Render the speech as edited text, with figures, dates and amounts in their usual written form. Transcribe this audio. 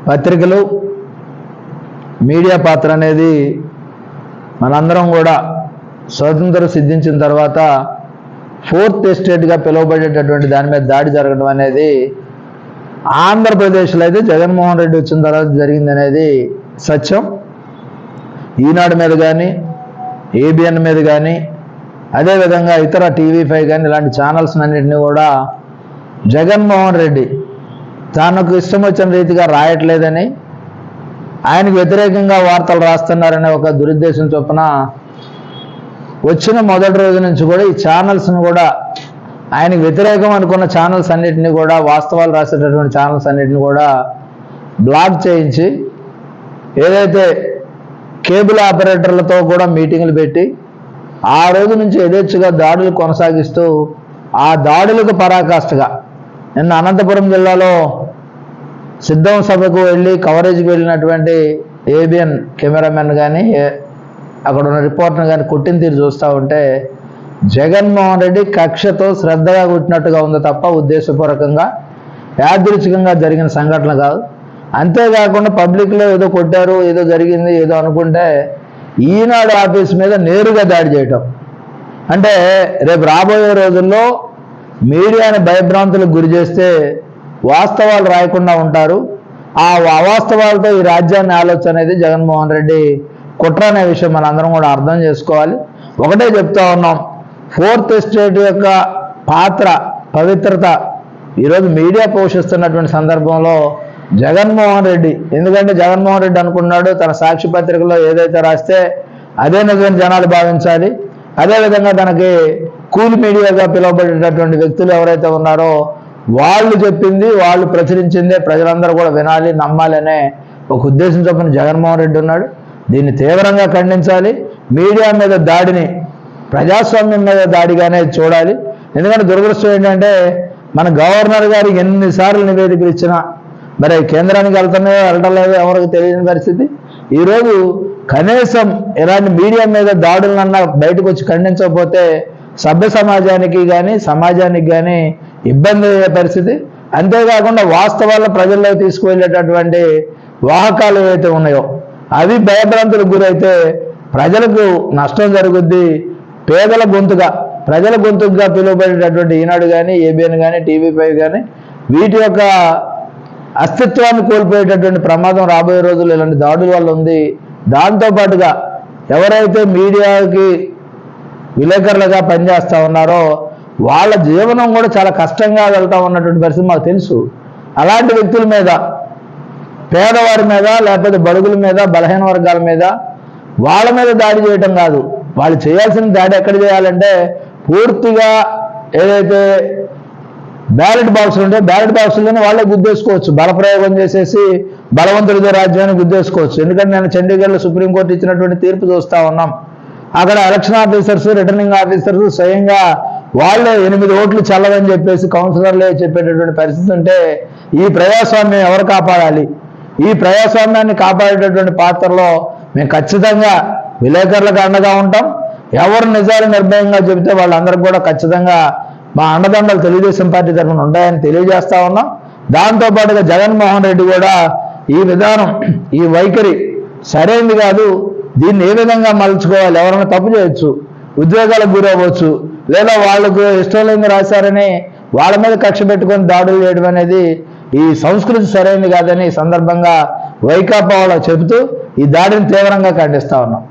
పత్రికలు మీడియా పాత్ర అనేది మనందరం కూడా స్వాతంత్రం సిద్ధించిన తర్వాత ఫోర్త్ ఎస్టేట్గా పిలువబడేటటువంటి దాని మీద దాడి జరగడం అనేది ఆంధ్రప్రదేశ్లో అయితే జగన్మోహన్ రెడ్డి వచ్చిన తర్వాత జరిగింది అనేది సత్యం. ఈనాడు మీద కానీ, ఏబిఎన్ మీద కానీ, అదేవిధంగా ఇతర టీవీ5 కానీ ఇలాంటి ఛానల్స్ అన్నింటినీ కూడా జగన్మోహన్ రెడ్డి తనకు ఇష్టం వచ్చిన రీతిగా రాయట్లేదని, ఆయనకు వ్యతిరేకంగా వార్తలు రాస్తున్నారనే ఒక దురుద్దేశం చొప్పున వచ్చిన మొదటి రోజు నుంచి కూడా ఈ ఛానల్స్ను కూడా ఆయనకు వ్యతిరేకం అనుకున్న ఛానల్స్ అన్నింటినీ కూడా, వాస్తవాలు రాసేటటువంటి ఛానల్స్ అన్నింటినీ కూడా బ్లాక్ చేయించి, ఏదైతే కేబుల్ ఆపరేటర్లతో కూడా మీటింగులు పెట్టి ఆ రోజు నుంచి యథేచ్ఛగా దాడులు కొనసాగిస్తూ ఆ దాడులకు పరాకాష్ఠగా నిన్న అనంతపురం జిల్లాలో సిద్ధం సభకు వెళ్ళి కవరేజ్కి వెళ్ళినటువంటి ఏబిఎన్ కెమెరామెన్ కానీ, అక్కడ ఉన్న రిపోర్టర్ని కానీ కొట్టిన తీరు చూస్తూ ఉంటే జగన్మోహన్ రెడ్డి కక్షతో శ్రద్ధగా కుట్టినట్టుగా ఉంది తప్ప ఉద్దేశపూర్వకంగా యాదృచ్ఛికంగా జరిగిన సంఘటన కాదు. అంతేకాకుండా పబ్లిక్లో ఏదో కొట్టారు, ఏదో జరిగింది, ఏదో అనుకుంటే ఈనాడు ఆఫీస్ మీద నేరుగా దాడి చేయటం అంటే రేపు రాబోయే రోజుల్లో మీడియాని భయభ్రాంతులకు గురి చేస్తే వాస్తవాలు రాయకుండా ఉంటారు. ఆ అవాస్తవాలతో ఈ రాజ్యాన్ని ఆలోచన అనేది జగన్మోహన్ రెడ్డి కుట్ర అనే విషయం మనందరం కూడా అర్థం చేసుకోవాలి. ఒకటే చెప్తా ఉన్నాం, ఫోర్త్ ఎస్టేట్ యొక్క పాత్ర, పవిత్రత ఈరోజు మీడియా పోషిస్తున్నటువంటి సందర్భంలో జగన్మోహన్ రెడ్డి, ఎందుకంటే జగన్మోహన్ రెడ్డి అనుకున్నాడు తన సాక్షి పత్రికలో ఏదైతే రాస్తే అదే నిజం జనాలు భావించాలి. అదేవిధంగా తనకి కూల్ మీడియాగా పిలువబడేటటువంటి వ్యక్తులు ఎవరైతే ఉన్నారో వాళ్ళు చెప్పింది, వాళ్ళు ప్రచురించిందే ప్రజలందరూ కూడా వినాలి, నమ్మాలి అనే ఒక ఉద్దేశం చొప్పున జగన్మోహన్ రెడ్డి ఉన్నాడు. దీన్ని తీవ్రంగా ఖండించాలి. మీడియా మీద దాడిని ప్రజాస్వామ్యం మీద దాడిగానే చూడాలి. ఎందుకంటే దురదృష్టం ఏంటంటే మన గవర్నర్ గారు ఎన్నిసార్లు నివేదికలు ఇచ్చినా మరి కేంద్రానికి వెళ్తున్నాయో వెళ్ళడం లేదో ఎవరికి తెలియని పరిస్థితి. ఈరోజు కనీసం ఇలాంటి మీడియా మీద దాడులన్నా బయటకు వచ్చి ఖండించకపోతే సభ్య సమాజానికి కానీ సమాజానికి కానీ ఇబ్బంది అయ్యే పరిస్థితి. అంతేకాకుండా వాస్తవాలను ప్రజల్లో తీసుకువెళ్ళేటటువంటి వాహకాలు ఏవైతే ఉన్నాయో అవి భయభ్రాంతులకు గురైతే ప్రజలకు నష్టం జరుగుద్ది. పేదల గొంతుగా, ప్రజల గొంతుగా పిలువబడేటటువంటి ఈనాడు కానీ, ఏబిఎన్ కానీ, టీవీ5 కానీ వీటి యొక్క అస్తిత్వాన్ని కోల్పోయేటటువంటి ప్రమాదం రాబోయే రోజుల్లో ఇలాంటి దాడుల వల్ల ఉంది. దాంతోపాటుగా ఎవరైతే మీడియాకి విలేకరులుగా పనిచేస్తూ ఉన్నారో వాళ్ళ జీవనం కూడా చాలా కష్టంగా వెళ్తూ ఉన్నటువంటి పరిస్థితి మాకు తెలుసు. అలాంటి వ్యక్తుల మీద, పేదవారి మీద, లేకపోతే బడుగుల మీద, బలహీన వర్గాల మీద, వాళ్ళ మీద దాడి చేయటం కాదు. వాళ్ళు చేయాల్సిన దాడి ఎక్కడ చేయాలంటే పూర్తిగా ఏదైతే బ్యాలెట్ బాక్సులు ఉంటే బ్యాలెట్ బాక్సుల్లోనే వాళ్ళే గుద్దేసుకోవచ్చు. బలప్రయోగం చేసేసి బలవంతుడితో రాజ్యాన్ని గుద్దేసుకోవచ్చు. ఎందుకంటే నేను చండీగఢ్లో సుప్రీంకోర్టు ఇచ్చినటువంటి తీర్పు చూస్తూ ఉన్నాం. అక్కడ ఎలక్షన్ ఆఫీసర్స్, రిటర్నింగ్ ఆఫీసర్స్ స్వయంగా వాళ్ళే 8 ఓట్లు చల్లవని చెప్పేసి కౌన్సిలర్లే చెప్పేటటువంటి పరిస్థితి ఉంటే ఈ ప్రజాస్వామ్యం ఎవరు కాపాడాలి? ఈ ప్రజాస్వామ్యాన్ని కాపాడేటటువంటి పాత్రలో మేము ఖచ్చితంగా విలేకరులకు అండగా ఉంటాం. ఎవరు నిజాలు నిర్భయంగా చెబితే వాళ్ళందరికీ కూడా ఖచ్చితంగా మా అండదండలు తెలుగుదేశం పార్టీ తరఫున ఉంటాయని తెలియజేస్తా ఉన్నాం. దాంతోపాటుగా జగన్మోహన్ రెడ్డి కూడా ఈ విధానం, ఈ వైఖరి సరైనది కాదు. దీన్ని ఏ విధంగా మలుచుకోవాలి? ఎవరైనా తప్పు చేయొచ్చు, ఉద్యోగాలకు గురవ్వచ్చు, లేదా వాళ్ళకు ఇష్టం లేని రాశారని వాళ్ళ మీద కక్ష పెట్టుకొని దాడులు చేయడం అనేది ఈ సంస్కృతి సరైనది కాదని సందర్భంగా వైకాపా వాళ్ళు చెబుతూ ఈ దాడిని తీవ్రంగా ఖండిస్తా ఉన్నాం.